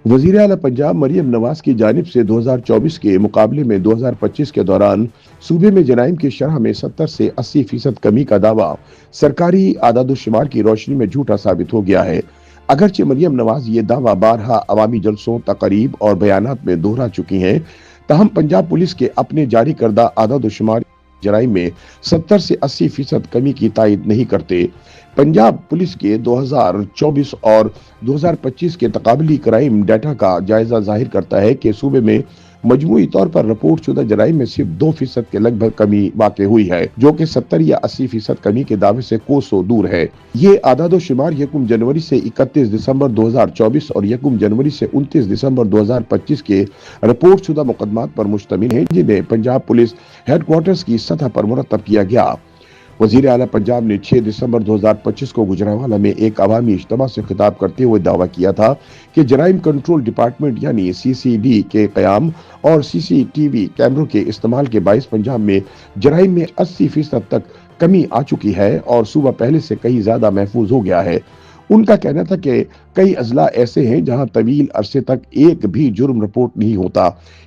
वजीर आला पंजाब मरियम नवाज की जानिब से 2024 के मुकाबले में 2025 के दौरान सूबे में जराइम की शरह में 70 से 80% कमी का दावा सरकारी आदादुश्शुमार की रोशनी में झूठा साबित हो गया है। अगरचे मरियम नवाज ये दावा बारहा अवामी जलसों, तकरीब और बयानात में दोहरा चुकी हैं, तहम पंजाब पुलिस के अपने जारी करदा आदादुश्शुमार जराइम में 70 से 80% कमी की तायद नहीं करते। पंजाब पुलिस के 2024 और 2025 के तकाबली क्राइम डाटा का जायजा जाहिर करता है कि सूबे में मजमूई तौर पर रिपोर्ट शुदा जराइम में सिर्फ 2% के लगभग कमी वाक़ हुई है, जो कि 70 या 80% कमी के दावे से कोसों दूर है। ये आदादो शुमार 1 जनवरी से 31 दिसंबर 2024 और 1 जनवरी से 29 दिसंबर 2025 के रिपोर्ट शुदा मुकदमात पर मुश्तमिल है, जिन्हें पंजाब पुलिस हेडक्वार्टर्स की सतह पर मुरतब किया गया। वजीर आला पंजाब ने 6 दिसंबर 2025 को गुजरांवाला में एक अवामी इज्तिमा से खिताब करते हुए दावा किया था कि जराइम कंट्रोल डिपार्टमेंट यानी CCD के क़याम और CCTV कैमरों के इस्तेमाल के बाइस पंजाब में जराइम में 80% तक कमी आ चुकी है और सूबा पहले से कहीं ज्यादा महफूज हो गया है। उनका कहना था कि कई अजला ऐसे हैं जहां तवील अरसे तक एक भी जुर्म रिपोर्ट नहीं होता।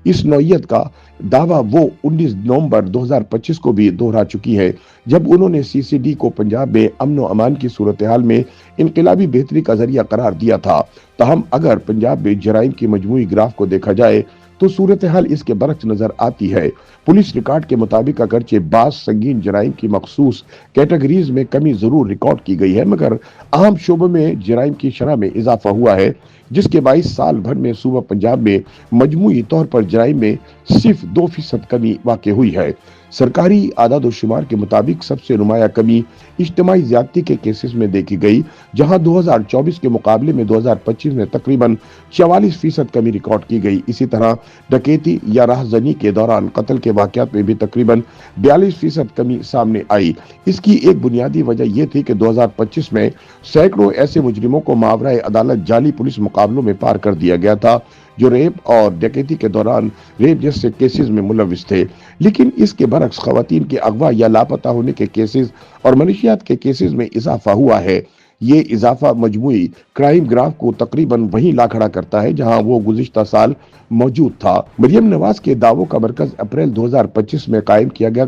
इस नौयत का दावा वो 19 नवंबर 2025 को भी दोहरा चुकी है, जब उन्होंने CCD को पंजाब में अमन व अमान की सूरत हाल में इनकलाबी बेहतरी का जरिया करार दिया था। तहम अगर पंजाब में जराइम की मजमूई ग्राफ को देखा जाए तो सूरत हाल इसके बरक्स नजर आती है। पुलिस रिकॉर्ड के मुताबिक अगरचे बास संगीन जराइम की मखसूस कैटेगरीज में कमी जरूर रिकॉर्ड की गई है, मगर अहम शोबों में जराइम की शरह में इजाफा हुआ है, जिसके 22 साल भर में सूबा पंजाब में मजमूई तौर पर जराइम में सिर्फ 2% कमी वाक़ हुई है। सरकारी आदादोशुमार के मुताबिक सबसे नुमाया कमी इज्तिमाई ज्यादती के केसेस में देखी गई, जहां 2024 के मुकाबले में 2025 में तकरीबन 44% कमी रिकॉर्ड की गई। इसी तरह डकैती या राहजनी के दौरान कत्ल के वाकयात में भी तकरीबन 42% कमी सामने आई। इसकी एक बुनियादी वजह यह थी कि 2025 में सैकड़ों ऐसे मुजरिमों को मावराए अदालत जाली पुलिस मुकाबलों में पार कर दिया गया था, जो रेप और डकैती के दौरान रेप जैसे केसेस में मुलविस थे। लेकिन इसके बरक्स खवातीन के अगवा या लापता होने के केसेस और मनशियात के केसेस में इजाफा हुआ है। ये इजाफा मजमूई क्राइम ग्राफ को तकरीबन वहीं ला खड़ा करता है जहां वो गुज़िश्ता साल मौजूद था। मरियम नवाज के दावों का मरकज अप्रैल 2025 में कायम किया गया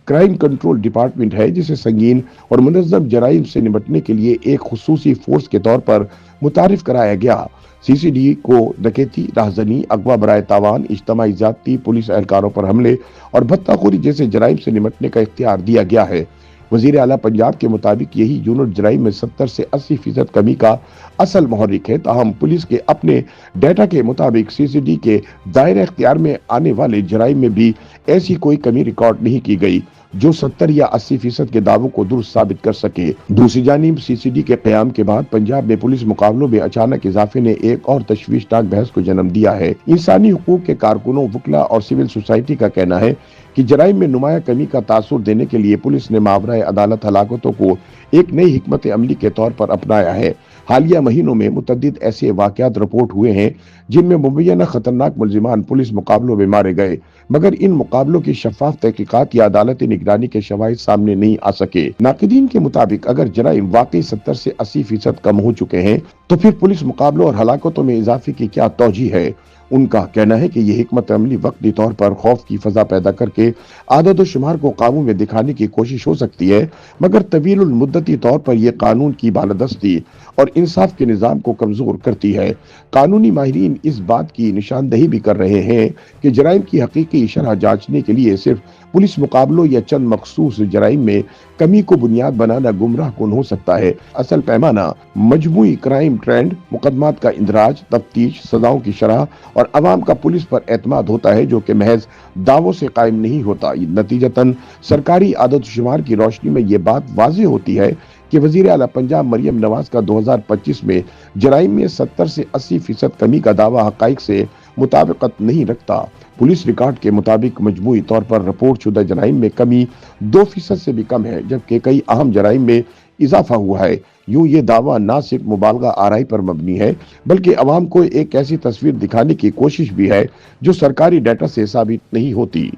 क्राइम कंट्रोल डिपार्टमेंट है, जिसे संगीन और मुनज़्ज़म जराइम से निपटने के लिए एक खुसूसी फोर्स के तौर पर मुतारिफ कराया गया। CCD को डकैती, राहजनी, अगवा बराए तावान, इज्तिमाई ज़्यादती, पुलिस एहलकारों पर हमले और भत्ताखोरी जैसे जराइम से निपटने का इख्तियार दिया गया है। वजीर आला पंजाब के मुताबिक यही यूनिट जराइम में 70 से 80% कमी का असल महर्रिक है। ताहम पुलिस के अपने डाटा के मुताबिक CCD के दायरे इख्तियार में आने वाले जराइम में भी ऐसी कोई कमी रिकॉर्ड नहीं की गई जो 70 या 80% के दावों को दुरुस्त साबित कर सके। दूसरी जानिब CCD के क़याम के बाद पंजाब में पुलिस मुकाबलों में अचानक इजाफे ने एक और तशवीशनाक बहस को जन्म दिया है। इंसानी हुकूक के कारकुनों, वकला और सिविल सोसाइटी का कहना है कि जराइम में नुमाया कमी का तासुर देने के लिए पुलिस ने मावराए अदालत हलाकतों को एक नई हिकमत अमली के तौर पर अपनाया है। हालिया महीनों में मुतअद्दिद ऐसे वाकयात रिपोर्ट हुए हैं जिनमें मुबैना खतरनाक मुल्जिमान पुलिस मुकाबलों में मारे गए, मगर इन मुकाबलों की शफाफ तहकीकात या अदालती निगरानी के शवाहिद सामने नहीं आ सके। नाकिदीन के मुताबिक अगर जराइम वाकई 70 से 80% कम हो चुके हैं तो फिर पुलिस मुकाबलों और हलाकतों में इजाफे की क्या तौजीह है। उनका कहना है कि यह हिकमत अमली वक्ती तौर पर खौफ की फजा पैदा करके आदत व शुमार को काबू में दिखाने की कोशिश हो सकती है, मगर तवील मुद्दती तौर पर यह कानून की बालादस्ती और इंसाफ के निज़ाम को कमजोर करती है। कानूनी माहिरीन इस बात की निशानदही भी कर रहे हैं कि जराइम की हकीकी शरह जांचने के लिए सिर्फ पुलिस मुकाबलों या चंद मखसूस जराइम में कमी को बुनियाद बनाना गुमराह कुन हो सकता है। असल पैमाना मजमूई क्राइम ट्रेंड, मुकदमात का इंदराज, तफ्तीश, सजाओं की शरह और अवाम का पुलिस पर एतमाद होता है, जो कि महज दावों से कायम नहीं होता। नतीजतन सरकारी आदत शुमार की रोशनी में ये बात वाज़ेह होती है कि वजीर आला पंजाब मरियम नवाज का 2025 में जराइम में 70 से 80% कमी का दावा हकाइक से मुताबिकत नहीं रखता। पुलिस रिकॉर्ड के मुताबिक मजमूई तौर पर रिपोर्ट शुदा जराइम में कमी 2% से भी कम है, जबकि कई अहम जराइम में इजाफा हुआ है। यूं ये दावा ना सिर्फ मुबालगा आराई पर मबनी है, बल्कि अवाम को एक ऐसी तस्वीर दिखाने की कोशिश भी है जो सरकारी डाटा से साबित नहीं होती।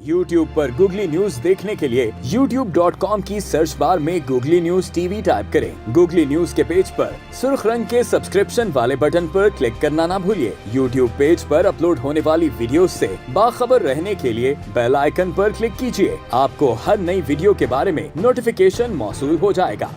YouTube पर गूगली न्यूज देखने के लिए youtube.com की सर्च बार में गूगली न्यूज टीवी टाइप करें। गूगली न्यूज के पेज पर सुर्ख रंग के सब्सक्रिप्शन वाले बटन पर क्लिक करना ना भूलिए। YouTube पेज पर अपलोड होने वाली वीडियो से बाखबर रहने के लिए बेल आइकन पर क्लिक कीजिए। आपको हर नई वीडियो के बारे में नोटिफिकेशन मौसूल हो जाएगा।